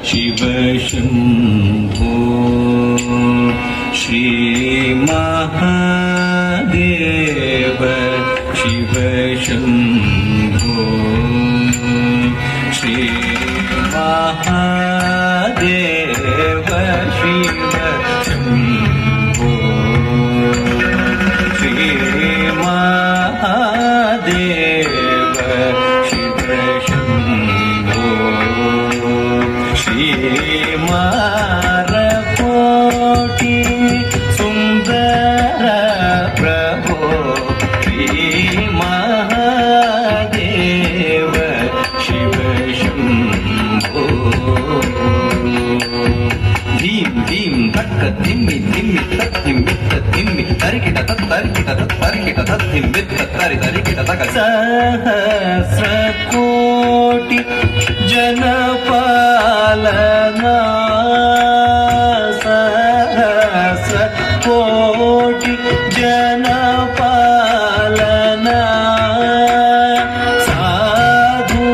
ಶಿವ ಶಂಭೋ ಶ್ರೀ ಮಹಾದೇವ ಶಿವ ಶಂಭೋ ಶ್ರೀ ಮಹಾದೇವ ಶಿವ ಶಂಭೋ ಶ್ರೀ ಮಹಾದೇವ ಶಿವ ಶಂಭೋ ಶ್ರೀ ಮಾರಕೋಟಿ ಸುಂದರ ಪ್ರಭೋ ಶ್ರೀ ಮಹಾದೇವ ಶಿವ ಶಂಭೋ ಧೀಂ ಧೀಂ ತಕ್ಕ ಧಿಮ್ಮಿ ಧಿಮ್ಮಿ ತತ್ತಿಮ್ಮಿತ್ತ ಧಿಮ್ಮಿ ತರಿಕಿಟ ತತ್ತರಿಕಿಟ ತತ್ತರಿಕಿಟ ತತ್ತಿಮ್ಮಿತ್ತ ತರಿ ತರಿಕಿಟ ತಕ ಸಹಸ್ರ ಕೋಟಿ ಜನಪಾಲನಾ ಸಹಸ್ರ ಕೋಟಿ ಜನಪಾಲನಾ ಸಾಧು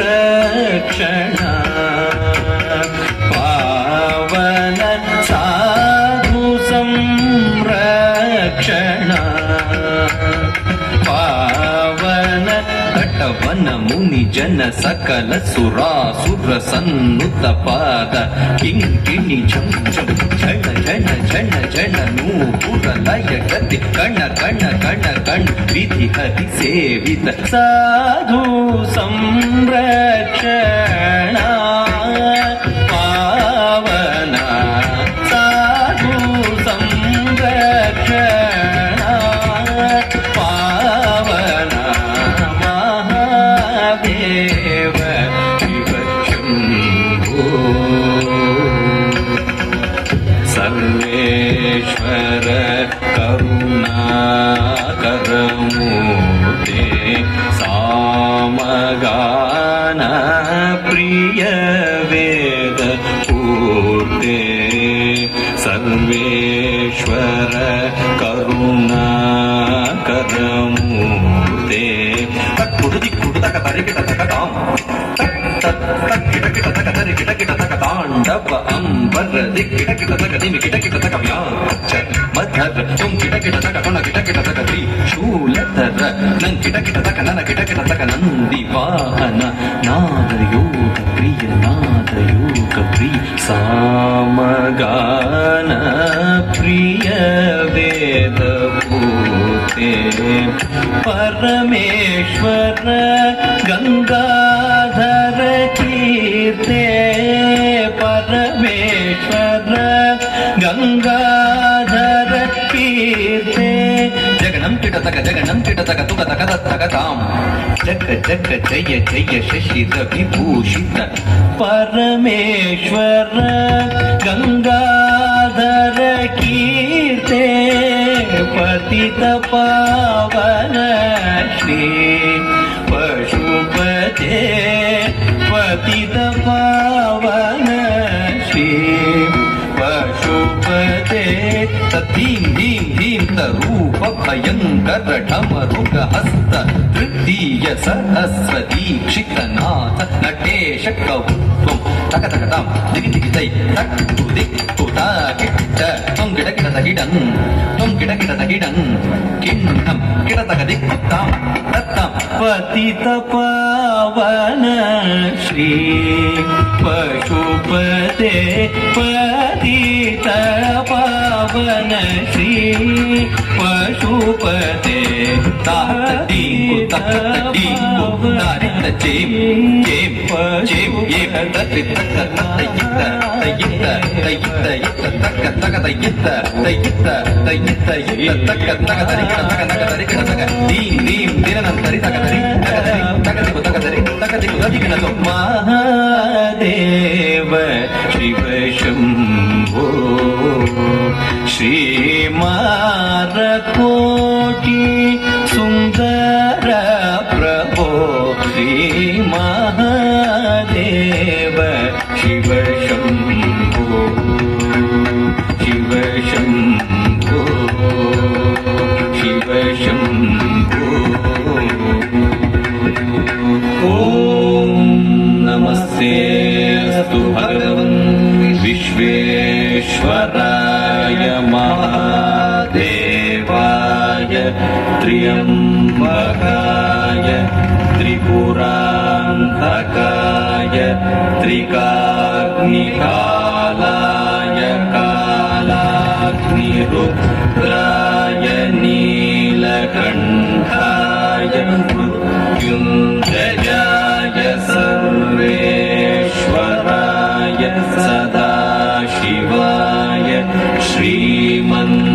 ಸಂರಕ್ಷಣ ಪಾವನ ಸಾಧು ಸಂರಕ್ಷಣ ಪಾವನ ಕಟವನ ಮುನಿ ಜನ ಸಕಲ ಸುರಾಸುರ ಸನ್ನುತ ಪಾದ ಕಿಂಕಿಣಿ ಝಂ ಝಂ ಝಣ ಝಣ ಝಣ ಝಣ ನೂಪುರ ಲಯ ಗತಿ ಕಣ ಕಣ ಕಣ ಕಣ ವಿಧಿ ಹರಿ ಸೇವಿತ ಸಾಧು ಸಂರಕ್ಷಣ ಪಾವನ ಸಾಧು ಸಂರಕ್ಷಣ ಪಾವನ ಮಹಾದೇವ ಶಿವ ಶಂಭೋ ಸರ್ವೇಶ್ವರ ಕರುಣಾಕರಮೂರ್ತೆ ಸಾಮಗಾನ ಪ್ರಿಯ ವೇದ ಪೂರ್ತೆ ಸರ್ವೇಶ್ವರ ಕರುಣಾಕರಮೂರ್ತೆ ತಕ್ಕುಡು ದಿಕ್ಕುಡು ತಕ ತರಿಕಿಟ ತಕ ತಾಂ ತಕ್ ತಕ್ ತಕ್ ಕಿಟ ಕಿಟ ತಕ ತರಿ ಕಿಟ ಕಿಟ ತಕ ತಾಂಡವ ಅಂಬರ ದಿಕ್ಕಿಟ ಕಿಟ ತಕ ದಿಮಿ ಕಿಟ ಕಿಟ ತಕ ವ್ಯಾಚ ಮಧರ ತುಂ ಕಿಟ ಕಿಟ ತಕ ಕೊಣ ಕಿಟ ಕಿಟ ತಕ ತ್ರಿ ಶೂಲಧರ ನಂ ಕಿಟ ಕಿಟ ತಕ ನನ ಕಿಟ ಕಿಟ ತಕ ನಂದಿ ವಾಹನ ನಾದಯೋಗ ಪ್ರಿಯ ನಾದಯೋಗ ಪ್ರಿಯ ಸಾಮಗಾನ ಪ್ರಿಯ ವೇದ ಭೂತೆ ಪರಮೇಶ್ವರ ಗಂಗಾಧರ ಕೀರ್ತೆ ಪರಮೇಶ್ವರ ಗಂಗಾಧರ ಕೀರ್ತೆ ಜಗಣಂ ಕಿಟ ತಕ ತುಗ ತಕ ತಕ ತಾಂ ಜಗ ಜಗ ಜಯ ಜಯ ಶಶಿರ ವಿಭೂಷಿತ ಪರಮೇಶ್ವರ ಗಂಗಾಧರ ಕೀರ್ತೆ ಪತಿತ ಪಾವನ ಶ್ರೀ ಪಶುಪತೆ ಪತಿತ ಪಾವನ ಶ್ರೀ ಪಶುಪತೆ ತೀಂ ಧೀಂ ಧೀಂ ರೂಪ ಭಯಂಕರ ಢಮರುಗ ಹಸ್ತ ತೃತೀಯ ಸಹಸ್ರದೀಕ್ಷಿತನಾಥ ನಟೇಶ ಕೌತ್ವಂ ತಕ ತಕ ತಾಂ ದಿಗಿ ದಿಗಿ ತೈ ತಕ್ ದಿಕ್ಕು ತಾ ಕಿಟ್ಟ ತೊಂ ಗಿಡ ಗಿಡದ ಗಿಡಂ ತೊಂ ಗಿಡ ಗಿಡದ ಗಿಡಂ ಕಿಣ್ಣಂ ಗಿಡ ತಕ ದಿಕ್ಕು ತಾಂ ತತ್ತಾಂ ಪತಿತ ಪಾವನ ಶ್ರೀ ಪಶುಪತೆ ಪತಿತ ಪಾವನ ಶ್ರೀ ಪಶುಪತೆ ತಾಹತೀಕು ತಕ್ಕತೀಕು ತಾರಿತ ಚೇಂ ಚೇಂ ಚೇಂ ಏಂ ತರಿತ ತಯ್ಯಿತ ತಯ್ಯಿತ ತಯ್ಯಿತ ಇತ್ತ ತಕ್ಕ ತಕ ತಯ್ಯಿತ ತಯ್ಯಿತ ತಯ್ಯಿತ ಇತ್ತ ತಕ್ಕ ತಕ ತರಿಕಿಡ ತಕ ತಕ ತರಿಕಿಡ ತಕ ದೀಂ ದೀಂ ದಿನನಂ ತರಿ ತಕ ತರಿ ತಕ ತರಿ ತಕದಿಕು ತಕ ತರಿ ತಕದಿಕು ತದಿಕಿಡ ತೊ ಮಹಾದೇವ ಶಿವ ಶಂಭೋ ಶ್ರೀ ಮಾರಕೋಟಿ ಸುಂದರ ಪ್ರಭೋ ಶ್ರೀ ಮಹಾದೇವ ಶಿವ ಶಂಭೋ ಶಿವ ಶಂಭೋ ಶಿವ ಶಂಭೋ ಓಂ ನಮಸ್ತೆ अस्तु भगवन् विश्वेश्वराय महादेवाय त्र्यम्बकाय त्रिपुरान्तकाय त्रिकाग्निकालाय कालाग्निरुद्राय नीलकण्ठाय मृत्युञ्जयाय सर्वेश्वराय सदाशिवाय श्रीमन्महा